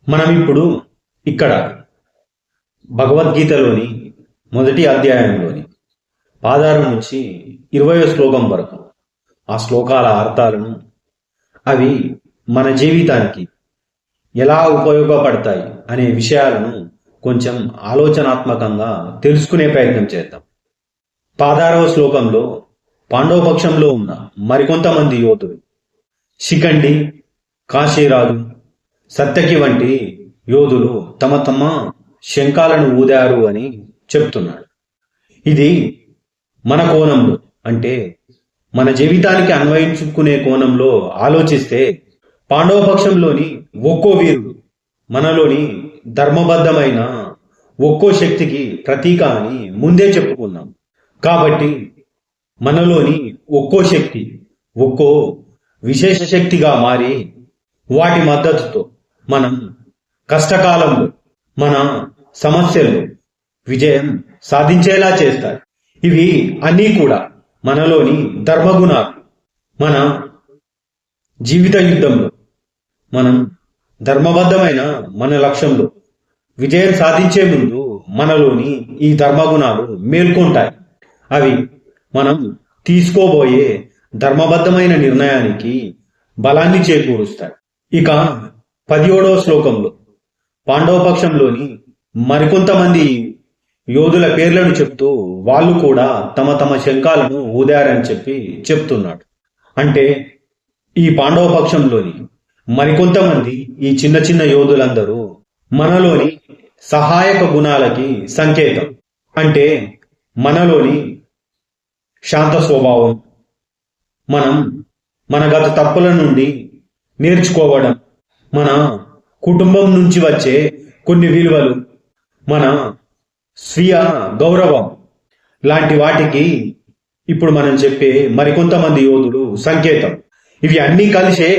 మనం ఇప్పుడు ఇక్కడ భగవద్గీతలోని మొదటి అధ్యాయంలోని 16 నుంచి 20వ శ్లోకం వరకు ఆ శ్లోకాల అర్థాలను అవి మన జీవితానికి ఎలా ఉపయోగపడతాయి అనే విషయాలను కొంచెం ఆలోచనాత్మకంగా తెలుసుకునే ప్రయత్నం చేద్దాం. 16వ శ్లోకంలో పాండవ పక్షంలో ఉన్న మరికొంతమంది యోధులు శిఖండి, కాశీరాజు, సత్యకి వంటి యోధులు తమ తమ శంఖాలను ఊదారు అని చెప్తున్నాడు. ఇది మన కోణంలో, అంటే మన జీవితానికి అన్వయించుకునే కోణంలో ఆలోచిస్తే పాండవ పక్షంలోని ఒక్కో వీరుడు మనలోని ధర్మబద్ధమైన ఒక్కో శక్తికి ప్రతీక అని ముందే చెప్పుకున్నాం. కాబట్టి మనలోని ఒక్కో శక్తి ఒక్కో విశేష శక్తిగా మారి వాటి మద్దతుతో మనం కష్టకాలంలో మన సమస్యల్లో విజయం సాధించేలా చేస్తాయి. ఇవి అన్నీ కూడా మనలోని ధర్మగుణాలు. మన జీవిత యుద్ధంలో మనం ధర్మబద్ధమైన మన లక్ష్యంలో విజయం సాధించే ముందు మనలోని ఈ ధర్మగుణాలు మేల్కొంటాయి. అవి మనం తీసుకోబోయే ధర్మబద్ధమైన నిర్ణయానికి బలాన్ని చేకూరుస్తాయి. ఇక 17వ శ్లోకంలో పాండవ పక్షంలోని మరికొంతమంది యోధుల పేర్లను చెప్తూ వాళ్ళు కూడా తమ తమ శంఖాలను ఊదారని చెప్తున్నాడు. అంటే ఈ పాండవ పక్షంలోని మరికొంతమంది ఈ చిన్న చిన్న యోధులందరూ మనలోని సహాయక గుణాలకి సంకేతం. అంటే మనలోని శాంత స్వభావం, మనం మన గత తప్పుల నుండి నేర్చుకోవడం, మన కుటుంబం నుంచి వచ్చే కొన్ని విలువలు, మన స్వీయ గౌరవం లాంటి వాటికి ఇప్పుడు మనం చెప్పే మరికొంతమంది యోధులు సంకేతం. ఇవి అన్నీ కలిసే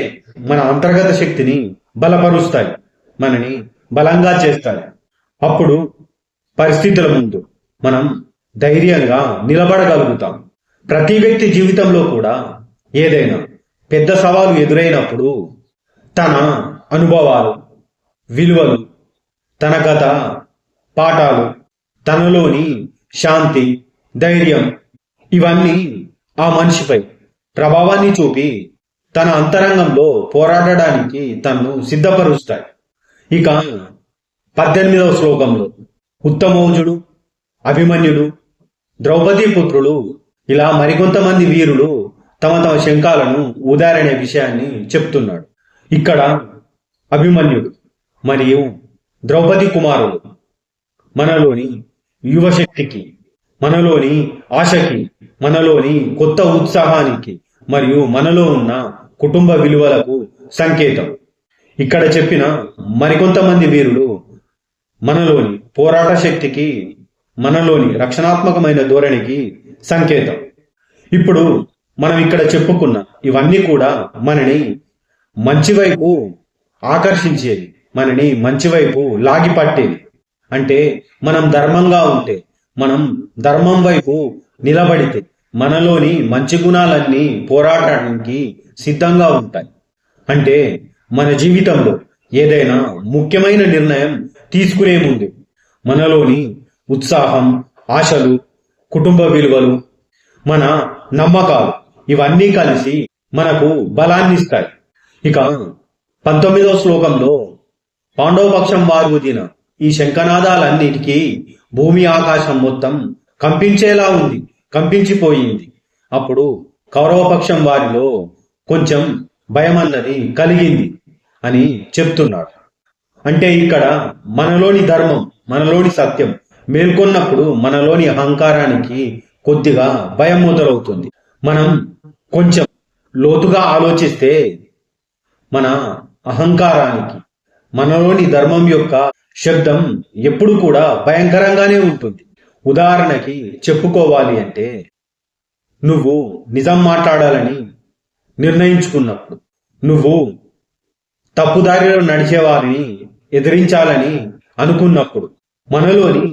మన అంతర్గత శక్తిని బలపరుస్తాయి, మనని బలంగా చేస్తాయి. అప్పుడు పరిస్థితుల ముందు మనం ధైర్యంగా నిలబడగలుగుతాం. ప్రతి వ్యక్తి జీవితంలో కూడా ఏదైనా పెద్ద సవాలు ఎదురైనప్పుడు తన అనుభవాలు, విలువలు, తన గత పాఠాలు, తనలోని శాంతి, ధైర్యం ఇవన్నీ ఆ మనిషిపై ప్రభావాన్ని చూపి తన అంతరంగంలో పోరాడడానికి తనను సిద్ధపరుస్తాయి. ఇక 18వ శ్లోకంలో ఉత్తమౌజుడు, అభిమన్యుడు, ద్రౌపదీ పుత్రులు ఇలా మరికొంతమంది వీరులు తమ తమ శంఖాలను ఊదారనే విషయాన్ని చెప్తున్నాడు. ఇక్కడ అభిమన్యుడు మరియు ద్రౌపది కుమారులు మనలోని యువశక్తికి, మనలోని ఆశకి, మనలోని కొత్త ఉత్సాహానికి మరియు మనలో ఉన్న కుటుంబ విలువలకు సంకేతం. ఇక్కడ చెప్పిన మరికొంతమంది వీరులు మనలోని పోరాట శక్తికి, మనలోని రక్షణాత్మకమైన ధోరణికి సంకేతం. ఇప్పుడు మనం ఇక్కడ చెప్పుకున్న ఇవన్నీ కూడా మనని మంచి వైపు ఆకర్షించేది, మనని మంచి వైపు లాగిపట్టేది. అంటే మనం ధర్మంగా ఉంటే, మనం ధర్మం వైపు నిలబడితే మనలోని మంచి గుణాలన్నీ పోరాటానికి సిద్ధంగా ఉంటాయి. అంటే మన జీవితంలో ఏదైనా ముఖ్యమైన నిర్ణయం తీసుకునే ముందు మనలోని ఉత్సాహం, ఆశలు, కుటుంబ విలువలు, మన నమ్మకాలు ఇవన్నీ కలిసి మనకు బలాన్నిస్తాయి. ఇక 19వ శ్లోకంలో పాండవ పక్షం వారు ఊదిన ఈ శంఖనాదాలన్నిటికీ భూమి ఆకాశం మొత్తం కంపించేలా ఉంది, కంపించిపోయింది. అప్పుడు కౌరవపక్షం వారిలో కొంచెం భయం అన్నది కలిగింది అని చెప్తున్నాడు. అంటే ఇక్కడ మనలోని ధర్మం, మనలోని సత్యం మేల్కొన్నప్పుడు మనలోని అహంకారానికి కొద్దిగా భయం మొదలవుతుంది. మనం కొంచెం లోతుగా ఆలోచిస్తే మన అహంకారానికి మనలోని ధర్మం యొక్క శబ్దం ఎప్పుడు కూడా భయంకరంగానే ఉంటుంది. ఉదాహరణకి చెప్పుకోవాలి అంటే, నువ్వు నిజం మాట్లాడాలని నిర్ణయించుకున్నప్పుడు, నువ్వు తప్పుదారిలో నడిచేవారిని ఎదిరించాలని అనుకున్నప్పుడు మనలోని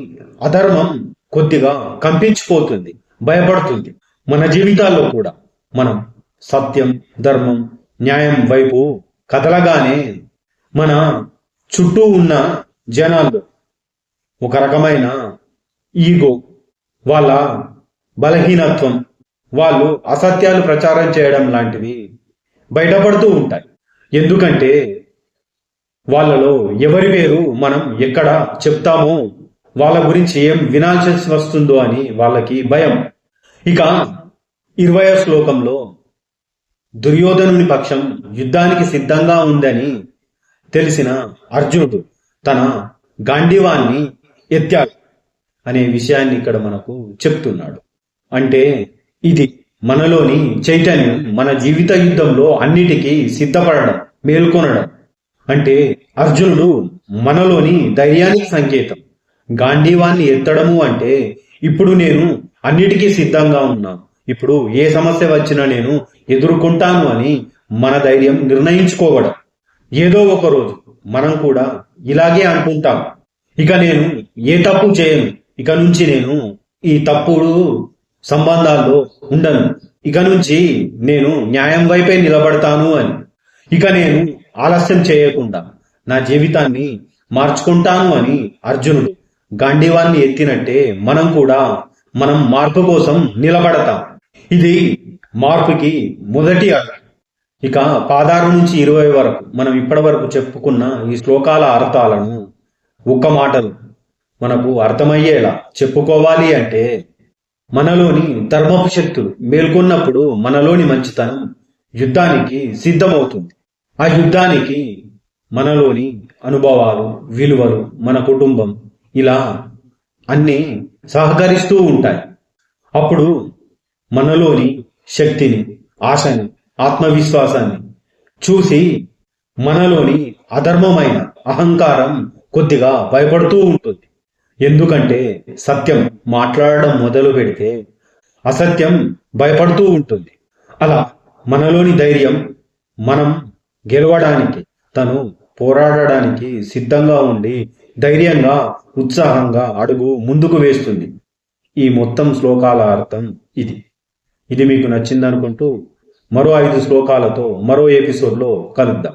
అధర్మం కొద్దిగా కంపించిపోతుంది, భయపడుతుంది. మన జీవితాల్లో కూడా మనం సత్యం, ధర్మం, న్యాయం వైపు కదలగానే మన చుట్టూ ఉన్న జనాల్లో ఒక రకమైన ఈగో, వాళ్ళ బలహీనత్వం, వాళ్ళు అసత్యాలు ప్రచారం చేయడం లాంటివి బయటపడుతూ ఉంటాయి. ఎందుకంటే వాళ్ళలో ఎవరి పేరు మనం ఎక్కడ చెప్తామో వాళ్ళ గురించి ఏం వినాల్సి వస్తుందో అని వాళ్ళకి భయం. ఇక 20వ శ్లోకంలో దుర్యోధనుని పక్షం యుద్ధానికి సిద్ధంగా ఉందని తెలిసిన అర్జునుడు తన గాంధీవాన్ని ఎత్తాడు అనే విషయాన్ని ఇక్కడ మనకు చెప్తున్నాడు. అంటే ఇది మనలోని చైతన్యం మన జీవిత యుద్ధంలో అన్నిటికీ సిద్ధపడడం, మేల్కొనడం. అంటే అర్జునుడు మనలోని ధైర్యానికి సంకేతం. గాంధీవాన్ని ఎత్తడము అంటే ఇప్పుడు నేను అన్నిటికీ సిద్ధంగా ఉన్నాను, ఇప్పుడు ఏ సమస్య వచ్చినా నేను ఎదుర్కొంటాను అని మన ధైర్యం నిర్ణయించుకోవడం. ఏదో ఒక రోజు మనం కూడా ఇలాగే అనుకుంటాం, ఇక నేను ఏ తప్పు చేయను, ఇక నుంచి నేను ఈ తప్పుడు సంబంధాల్లో ఉండను, ఇక నుంచి నేను న్యాయం వైపే నిలబడతాను అని. ఇక నేను ఆలస్యం చేయకుండా నా జీవితాన్ని మార్చుకుంటాను అని అర్జునుడు గాంధీవాన్ని ఎత్తినట్టే మనం మార్పు కోసం నిలబడతాం. ఇది మార్పుకి మొదటి అడుగు. ఇక 16 నుంచి 20 వరకు మనం ఇప్పటి వరకు చెప్పుకున్న ఈ శ్లోకాల అర్థాలను ఒక్క మాటలు మనకు అర్థమయ్యేలా చెప్పుకోవాలి అంటే, మనలోని ధర్మపు శక్తులు మేల్కొన్నప్పుడు మనలోని మంచితనం యుద్ధానికి సిద్ధమవుతుంది. ఆ యుద్ధానికి మనలోని అనుభవాలు, విలువలు, మన కుటుంబం, ఇలా అన్నీ సహకరిస్తూ ఉంటాయి. అప్పుడు మనలోని శక్తిని, ఆశని, ఆత్మవిశ్వాసాన్ని చూసి మనలోని అధర్మమైన అహంకారం కొద్దిగా భయపడుతూ ఉంటుంది. ఎందుకంటే సత్యం మాట్లాడడం మొదలు పెడితే అసత్యం భయపడుతూ ఉంటుంది. అలా మనలోని ధైర్యం మనం గెలవడానికి, తను పోరాడడానికి సిద్ధంగా ఉండి ధైర్యంగా, ఉత్సాహంగా అడుగు ముందుకు వేస్తుంది. ఈ మొత్తం శ్లోకాల అర్థం ఇది మీకు నచ్చిందనుకుంటూ మరో 5 శ్లోకాలతో మరో ఎపిసోడ్లో కలుద్దాం.